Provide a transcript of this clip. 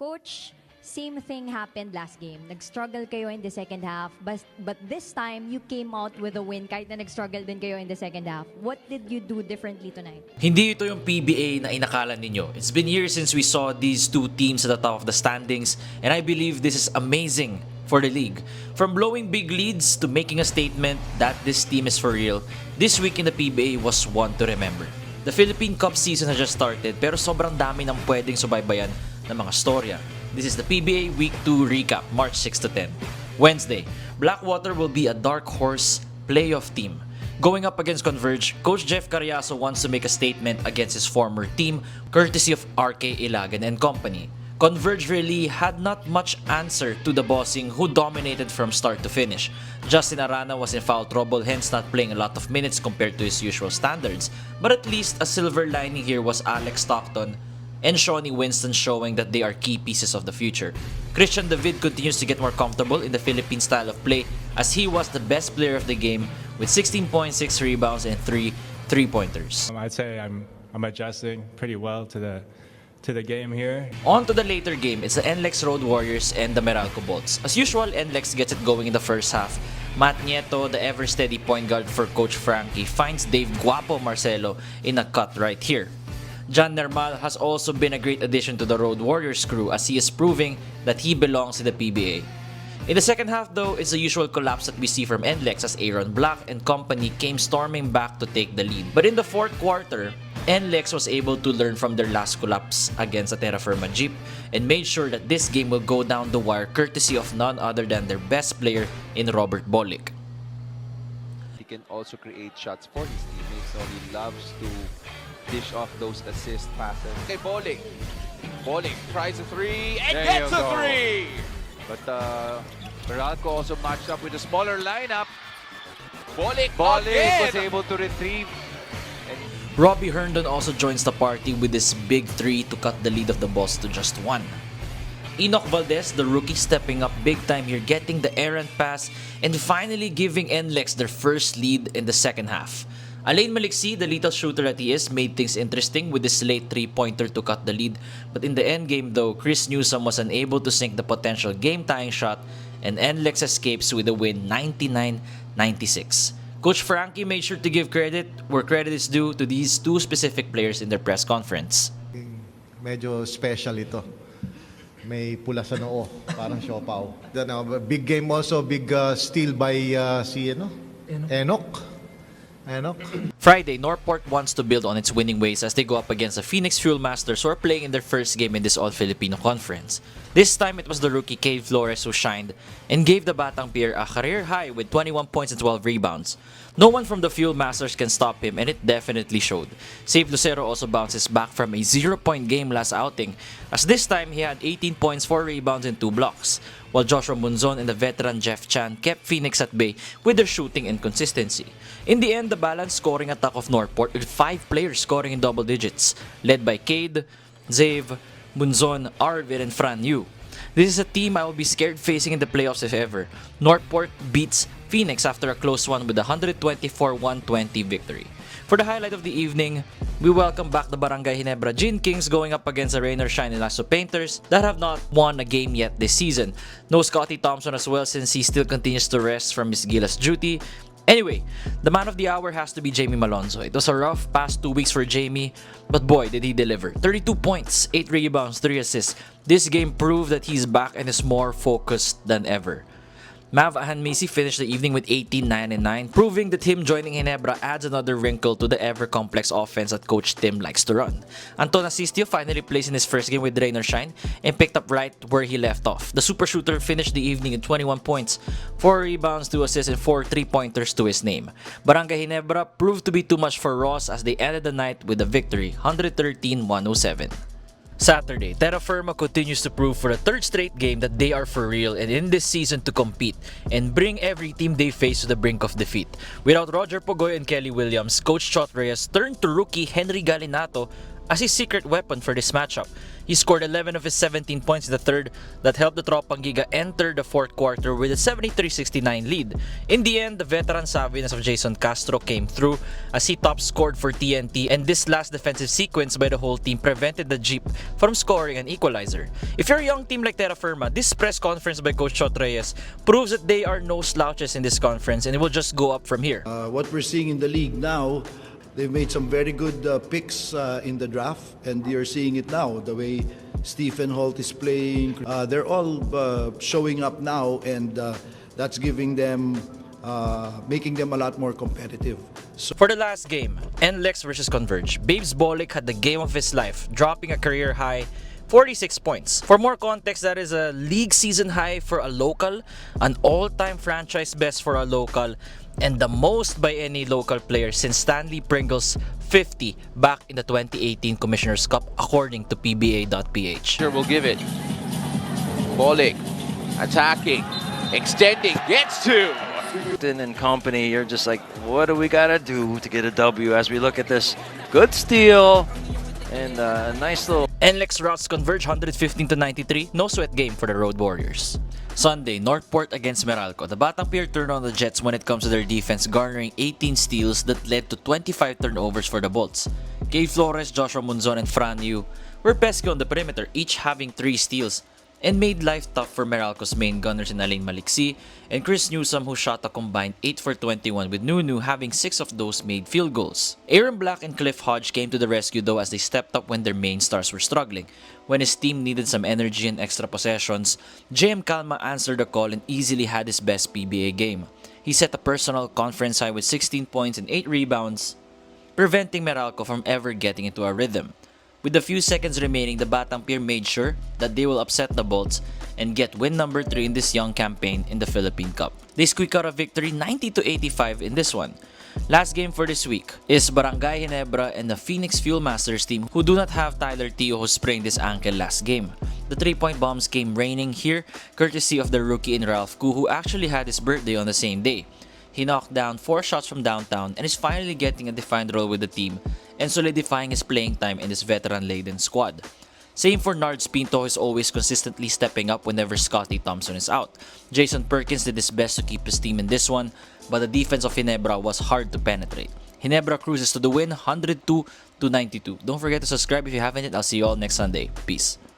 Coach, same thing happened last game. Nag-struggle kayo in the second half, but this time, you came out with a win kahit na nag-struggle din kayo in the second half. What did you do differently tonight? Hindi ito yung PBA na inakala ninyo. It's been years since we saw these two teams at the top of the standings, and I believe this is amazing for the league. From blowing big leads to making a statement that this team is for real, this week in the PBA was one to remember. The Philippine Cup season has just started, pero sobrang dami ng pwedeng subaybayan ng mga storya. This is the PBA Week 2 recap, March 6 to 10. Wednesday, Blackwater will be a dark horse playoff team. Going up against Converge, Coach Jeff Carriazo wants to make a statement against his former team, courtesy of RK Ilagan and company. Converge really had not much answer to the bossing who dominated from start to finish. Justin Arana was in foul trouble, hence not playing a lot of minutes compared to his usual standards. But at least a silver lining here was Alex Stockton and Shawnee Winston showing that they are key pieces of the future. Christian David continues to get more comfortable in the Philippine style of play as he was the best player of the game with 16.6 rebounds and 3 3-pointers. I'd say I'm adjusting pretty well to the game here. On to the later game, it's the NLEX Road Warriors and the Meralco Bolts. As usual, NLEX gets it going in the first half. Matt Nieto, the ever-steady point guard for Coach Frankie, finds Dave Guapo Marcelo in a cut right here. John Nermal has also been a great addition to the Road Warriors crew as he is proving that he belongs in the PBA. In the second half though, it's the usual collapse that we see from NLEX as Aaron Black and company came storming back to take the lead. But in the fourth quarter, NLEX was able to learn from their last collapse against a Terra Firma Jeep and made sure that this game will go down the wire courtesy of none other than their best player in Robert Bolick. He can also create shots for his teammates, so he loves to dish off those assist passes. Okay, Bolick. Bolick tries a three and There gets you a go. three! But Meralco also matched up with a smaller lineup. Bolick Bolick was again! able to retrieve. Robbie Herndon also joins the party with this big three to cut the lead of the Boss to just one. Enoch Valdez, the rookie, stepping up big time here, getting the errant pass and finally giving NLEX their first lead in the second half. Alain Maliksi, the lethal shooter that he is, made things interesting with this late three-pointer to cut the lead. But in the end game though, Chris Newsom was unable to sink the potential game-tying shot and NLEX escapes with a win 99-96. Coach Frankie made sure to give credit where credit is due to these two specific players in their press conference. Medyo special ito. May pula sa noo, parang siopaw. Big game also, big steal by Enoch. Friday, Northport wants to build on its winning ways as they go up against the Phoenix Fuel Masters who are playing in their first game in this All-Filipino Conference. This time, it was the rookie Cade Flores who shined and gave the Batang Pier a career high with 21 points and 12 rebounds. No one from the Fuel Masters can stop him and it definitely showed. Save Lucero also bounces back from a 0-point game last outing as this time he had 18 points, 4 rebounds and 2 blocks. While Joshua Munzon and the veteran Jeff Chan kept Phoenix at bay with their shooting and consistency. In the end, the balanced scoring attack of Northport with 5 players scoring in double digits, led by Cade, Zave, Munzon, Arvid, and Fran Yu. This is a team I will be scared facing in the playoffs if ever. Northport beats Phoenix after a close one with a 124-120 victory. For the highlight of the evening, we welcome back the Barangay Ginebra Gin Kings going up against the Rain or Shine Lasso Painters that have not won a game yet this season. No Scotty Thompson as well since he still continues to rest from his Gilas duty. Anyway, the man of the hour has to be Jamie Malonzo. It was a rough past 2 weeks for Jamie, but boy did he deliver. 32 points, 8 rebounds, 3 assists. This game proved that he's back and is more focused than ever. Mav Ahanmisi finished the evening with 18-9-9, proving that him joining Ginebra adds another wrinkle to the ever-complex offense that Coach Tim likes to run. Anton Asistio finally placed in his first game with Rain or Shine and picked up right where he left off. The super shooter finished the evening with 21 points, 4 rebounds, 2 assists, and 4 3-pointers to his name. Barangay Ginebra proved to be too much for Ross as they ended the night with a victory, 113-107. Saturday, Terra Firma continues to prove for the third straight game that they are for real and in this season to compete and bring every team they face to the brink of defeat. Without Roger Pogoy and Kelly Williams, Coach Chot Reyes turned to rookie Henry Galinato as his secret weapon for this matchup. He scored 11 of his 17 points in the third that helped the Tropang Giga enter the fourth quarter with a 73-69 lead. In the end, the veteran savviness of Jason Castro came through as he top scored for TNT, and this last defensive sequence by the whole team prevented the Jeep from scoring an equalizer. If you're a young team like Terra Firma, this press conference by Coach Chot Reyes proves that they are no slouches in this conference and it will just go up from here. What we're seeing in the league now, they've made some very good picks in the draft, and you're seeing it now. The way Stephen Holt is playing, they're all showing up now, and that's giving them, making them a lot more competitive. So for the last game, NLEX versus Converge, Babes Bolick had the game of his life, dropping a career high 46 points. For more context, that is a league season high for a local, an all-time franchise best for a local, and the most by any local player since Stanley Pringle's 50 back in the 2018 Commissioner's Cup, according to PBA.ph. Sure will give it. Bolick attacking, extending, gets two. And company, you're just like, what do we gotta do to get a W as we look at this good steal and a nice little. NLEX routes Converge 115-93, no sweat game for the Road Warriors. Sunday, Northport against Meralco. The Batang Pier turned on the Jets when it comes to their defense, garnering 18 steals that led to 25 turnovers for the Bolts. Kay Flores, Joshua Munzon, and Fran Yu were pesky on the perimeter, each having 3 steals, and made life tough for Meralco's main gunners in Alain Maliksi and Chris Newsome, who shot a combined 8 for 21, with Nunu having 6 of those made field goals. Aaron Black and Cliff Hodge came to the rescue though, as they stepped up when their main stars were struggling. When his team needed some energy and extra possessions, JM Calma answered the call and easily had his best PBA game. He set a personal conference high with 16 points and 8 rebounds, preventing Meralco from ever getting into a rhythm. With a few seconds remaining, the Batang Pier made sure that they will upset the Bolts and get win number 3 in this young campaign in the Philippine Cup. They squeak out a victory 90-85 in this one. Last game for this week is Barangay Ginebra and the Phoenix Fuel Masters team, who do not have Tyler Teo, who sprained his ankle last game. The 3-point bombs came raining here, courtesy of the rookie in Ralph Koo, who actually had his birthday on the same day. He knocked down 4 shots from downtown and is finally getting a defined role with the team and solidifying his playing time in this veteran-laden squad. Same for Nards Pinto, who is always consistently stepping up whenever Scotty Thompson is out. Jason Perkins did his best to keep his team in this one, but the defense of Ginebra was hard to penetrate. Ginebra cruises to the win 102-92. Don't forget to subscribe if you haven't yet. I'll see you all next Sunday. Peace.